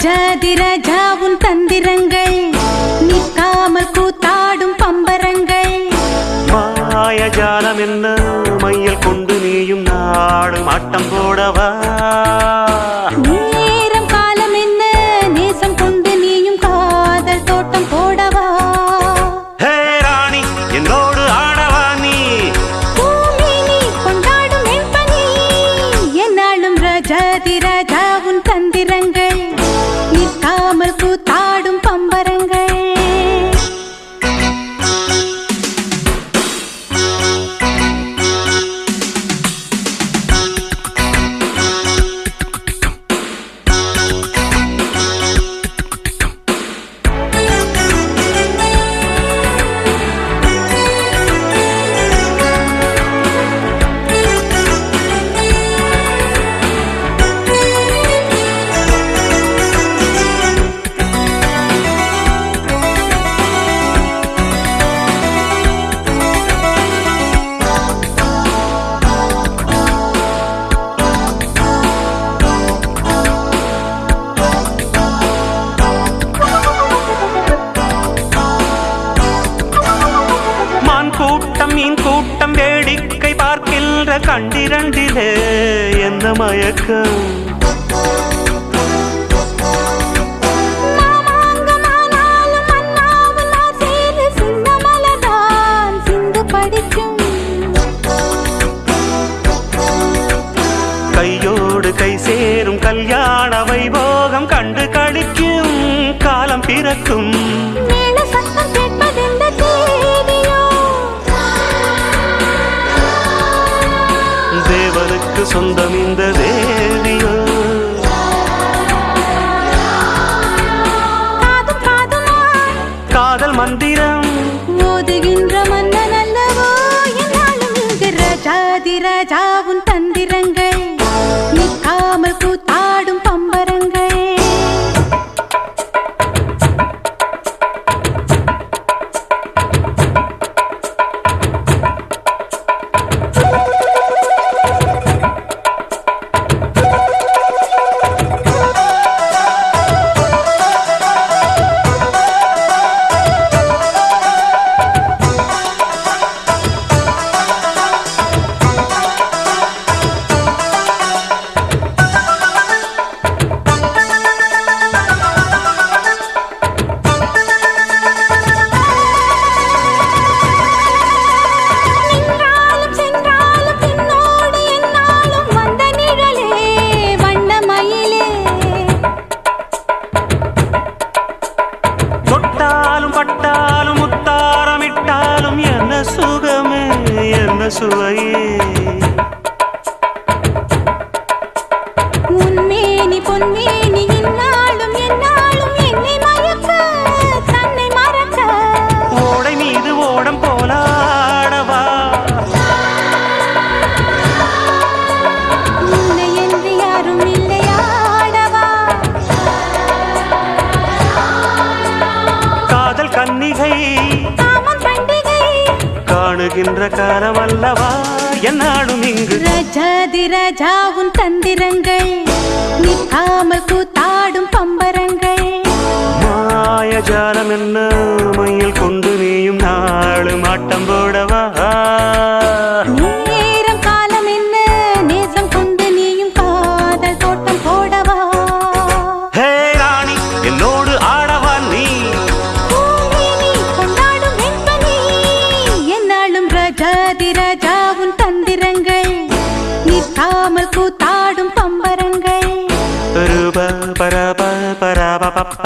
ராஜாதிராஜா உன் தந்திரங்கள் நிற்காமல் கூத்தாடும் பம்பரங்கள். மாயஜாலம் என்ன மையல் கொண்டு நீயும் நாடும் ஆட்டம் போடவா. நேரம் காலம் என்ன நேசம் கொண்டு நீயும் காதல் தோட்டம் போடவா. ஹே ராணி என்னோடு ஆடவா நீ. பூமினி கொண்டாடும் வெண்பனி என்னாலும் ராஜாதிராஜா உன் தந்திரங்கள் நிற்காமல் கூத்தாடும் பம்பரங்கள். கூட்டம் மீன் கூட்டம் வேடிக்கை பார்க்கின்ற கண்டிரண்டிலே என்ன மயக்கம். கையோடு கை சேரும் கல்யாண வைபோகம் கண்டு கழிக்கும் காலம் பிறக்கும். தேவனுக்கு சொந்தம் இந்த தேவியோ. காதல் மந்திரம் ஓதுகின்ற மன்னன் அல்லவோ என்னாலும் இங்கு ராஜாதிராஜா உன் தந்திரங்கள் நிற்காமல் கூத்தாடும் பம்பரங்கள். பட்டாலும் முத்தாரமிட்டாலும் என்ன சுகமே என்ன சுவையே. உன்மேனி பொன்மேனி இன்னாலும் என்னாலும் என்னை மயக்க தன்னை மறக்க. ஓடை மீது ஓடம் போலாடவா. உன்னை என்று யாரும் இல்லையாடவா. காதல் கன்னிகை காமம் பண்டிகை காணுகின்ற காலம் அல்லவா என்னாலும் இங்கு ராஜாதிராஜா உன் தந்திரங்கள் நிற்காமல் கூத்தாடும் பம்பரங்கள். மாயஜாலம் என்ன மையல் கொண்டு நீயும் நாளும் ஆட்டம் போடவா. நேரம் காலம் என்ன நேசம் கொண்டு நீயும் காதல் தோட்டம் போடவா. ஹே ராணி என்னோடு ஆடவா நீ. பூமினி கொண்டாடும் வெண்பனி என்னாலும் ராஜாதிராஜா உன் தந்திரங்கள் நிற்காமல் கூத்தாடும் பம்பரங்கள். பரப பரப பரப பப்ப.